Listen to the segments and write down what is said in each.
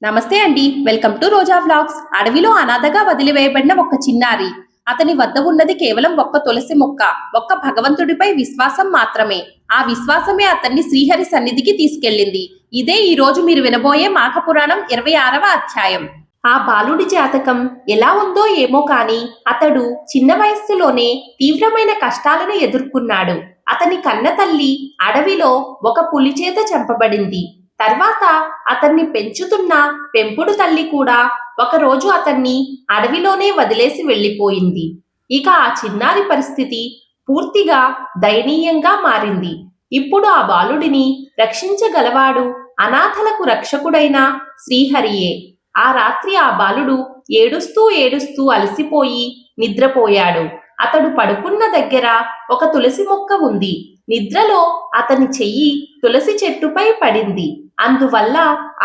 నమస్తే అండి, welcome to Roja vlogs. అడవిలో అనాథగా వదిలివేయబడిన ఒక చిన్నారి. అతని వద్ద ఉన్నది కేవలం ఒక్క తులసి మొక్క, ఒక్క భగవంతుడిపై విశ్వాసం మాత్రమే. ఆ విశ్వాసమే అతన్ని శ్రీహరి సన్నిధికి తీసుకెళ్లింది. ఇదే ఈ రోజు మీరు వినబోయే మాఘ పురాణం 26వ అధ్యాయం. ఆ బాలుడి జాతకం ఎలా ఉందో ఏమో కాని అతడు చిన్న వయస్సులోనే తీవ్రమైన కష్టాలను ఎదుర్కొన్నాడు. అతని కన్న తల్లి అడవిలో ఒక పులి చేత చంపబడింది. తర్వాత అతన్ని పెంచుతున్న పెంపుడు తల్లి కూడా ఒకరోజు అతన్ని అడవిలోనే వదిలేసి వెళ్ళిపోయింది. ఇక ఆ చిన్నారి పరిస్థితి పూర్తిగా దయనీయంగా మారింది. ఇప్పుడు ఆ బాలుడిని రక్షించగలవాడు అనాథలకు రక్షకుడైన శ్రీహరియే. ఆ రాత్రి ఆ బాలుడు ఏడుస్తూ ఏడుస్తూ అలసిపోయి నిద్రపోయాడు. అతడు పడుకున్న దగ్గర ఒక తులసి మొక్క ఉంది. నిద్రలో అతని చెయ్యి తులసి చెట్టుపై పడింది. అందువల్ల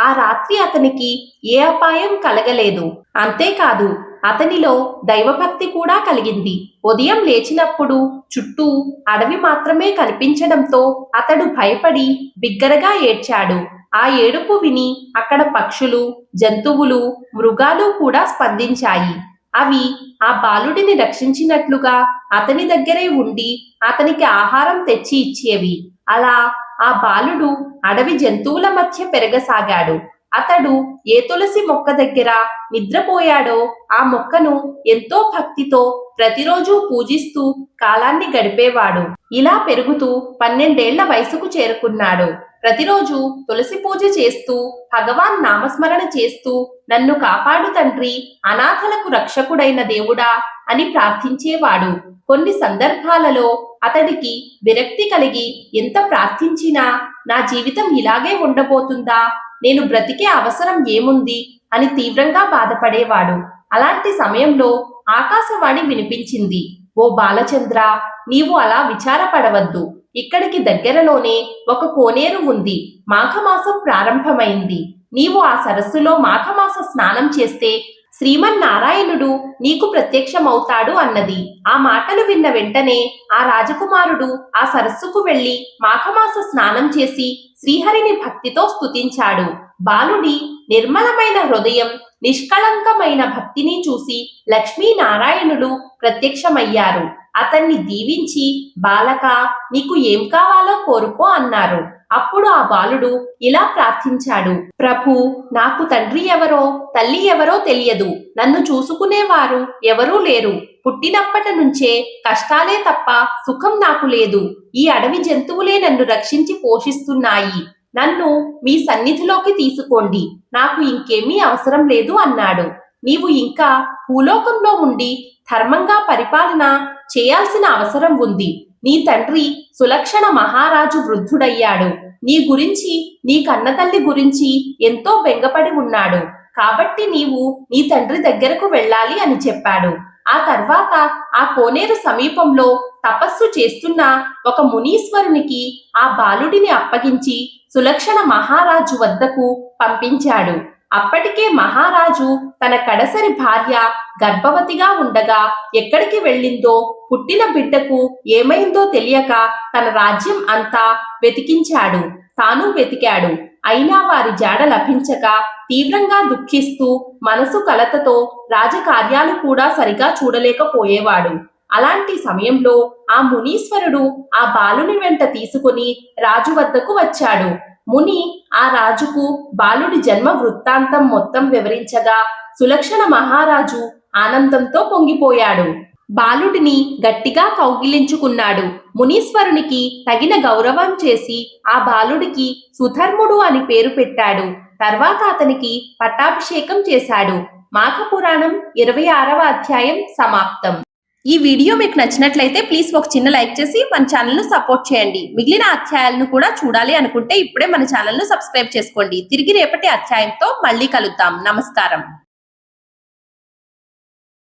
ఆ రాత్రి అతనికి ఏ అపాయం కలగలేదు. అంతేకాదు, అతనిలో దైవభక్తి కూడా కలిగింది. ఉదయం లేచినప్పుడు చుట్టూ అడవి మాత్రమే కనిపించడంతో అతడు భయపడి బిగ్గరగా ఏడ్చాడు. ఆ ఏడుపు విని అక్కడ పక్షులు, జంతువులు, మృగాలు కూడా స్పందించాయి. అవి ఆ బాలుడిని రక్షించినట్లుగా అతని దగ్గరే ఉండి అతనికి ఆహారం తెచ్చి ఇచ్చేవి. అలా ఆ బాలుడు అడవి జంతువుల మధ్య పెరగసాగాడు. అతడు ఏ తులసి మొక్క దగ్గర నిద్రపోయాడో ఆ మొక్కను ఎంతో భక్తితో ప్రతిరోజు పూజిస్తూ కాలాన్ని గడిపేవాడు. ఇలా పెరుగుతూ 12 ఏళ్ల వయసుకు చేరుకున్నాడు. ప్రతిరోజు తులసి పూజ చేస్తూ భగవాన్ నామస్మరణ చేస్తూ నన్ను కాపాడు తండ్రి, అనాథలకు రక్షకుడైన దేవుడా అని ప్రార్థించేవాడు. కొన్ని సందర్భాలలో అతడికి విరక్తి కలిగి ఎంత ప్రార్థించినా నా జీవితం ఇలాగే ఉండబోతుందా, నేను బ్రతికే అవసరం ఏముంది అని తీవ్రంగా బాధపడేవాడు. అలాంటి సమయంలో ఆకాశవాణి వినిపించింది. ఓ బాలచంద్ర, నీవు అలా విచారపడవద్దు. ఇక్కడికి దగ్గరలోనే ఒక కోనేరు ఉంది. మాఘమాసం ప్రారంభమైంది. నీవు ఆ సరస్సులో మాఘమాస స్నానం చేస్తే శ్రీమన్నారాయణుడు నీకు ప్రత్యక్షమవుతాడు అన్నది. ఆ మాటలు విన్న వెంటనే ఆ రాజకుమారుడు ఆ సరస్సుకు వెళ్లి మాఘమాస స్నానం చేసి శ్రీహరిని భక్తితో స్తుతించాడు. బాలుడి నిర్మలమైన హృదయం, నిష్కళంకమైన భక్తిని చూసి లక్ష్మీనారాయణుడు ప్రత్యక్షమయ్యారు. అతన్ని దీవించి, బాలక, నీకు ఏం కావాలో కోరుకో అన్నారు. అప్పుడు ఆ బాలుడు ఇలా ప్రార్థించాడు. ప్రభు, నాకు తండ్రి ఎవరో తల్లి ఎవరో తెలియదు. నన్ను చూసుకునేవారు ఎవరూ లేరు. పుట్టినప్పటి నుంచే కష్టాలే తప్ప సుఖం నాకు లేదు. ఈ అడవి జంతువులే నన్ను రక్షించి పోషిస్తున్నాయి. నన్ను మీ సన్నిధిలోకి తీసుకోండి. నాకు ఇంకేమీ అవసరం లేదు అన్నాడు. నీవు ఇంకా భూలోకంలో ఉండి ధర్మంగా పరిపాలన చేయాల్సిన అవసరం ఉంది. నీ తండ్రి సులక్షణ మహారాజు వృద్ధుడయ్యాడు. నీ గురించి, నీ కన్నతల్లి గురించి ఎంతో బెంగపడి ఉన్నాడు. కాబట్టి నీవు నీ తండ్రి దగ్గరకు వెళ్ళాలి అని చెప్పాడు. ఆ తర్వాత ఆ కోనేరు సమీపంలో తపస్సు చేస్తున్న ఒక మునీశ్వరునికి ఆ బాలుడిని అప్పగించి సులక్షణ మహారాజు వద్దకు పంపించాడు. అప్పటికే మహారాజు తన కడసరి భార్య గర్భవతిగా ఉండగా ఎక్కడికి వెళ్ళిందో, పుట్టిన బిడ్డకు ఏమైందో తెలియక తన రాజ్యం అంతా వెతికించాడు. తాను వెతికాడు. అయినా వారి జాడ లభించక తీవ్రంగా దుఃఖిస్తూ మనసు కలతతో రాజకార్యాలు కూడా సరిగా చూడలేకపోయేవాడు. అలాంటి సమయంలో ఆ మునీశ్వరుడు ఆ బాలుని వెంట తీసుకుని రాజు వద్దకు వచ్చాడు. ముని ఆ రాజుకు బాలుడి జన్మ వృత్తాంతం మొత్తం వివరించగా సులక్షణ మహారాజు ఆనందంతో పొంగిపోయాడు. బాలుడిని గట్టిగా కౌగిలించుకున్నాడు. మునీశ్వరునికి తగిన గౌరవం చేసి ఆ బాలుడికి సుధర్ముడు అని పేరు పెట్టాడు. తర్వాత అతనికి పట్టాభిషేకం చేశాడు. మాఘ పురాణం 26వ అధ్యాయం సమాప్తం. ఈ వీడియో మీకు నచ్చినట్లయితే ప్లీజ్ ఒక చిన్న లైక్ చేసి మన ఛానల్ను సపోర్ట్ చేయండి. మిగిలిన అధ్యాయాలను కూడా చూడాలి అనుకుంటే ఇప్పుడే మన ఛానల్ను సబ్స్క్రైబ్ చేసుకోండి. తిరిగి రేపటి అధ్యాయంతో మళ్ళీ కలుద్దాం. నమస్కారం.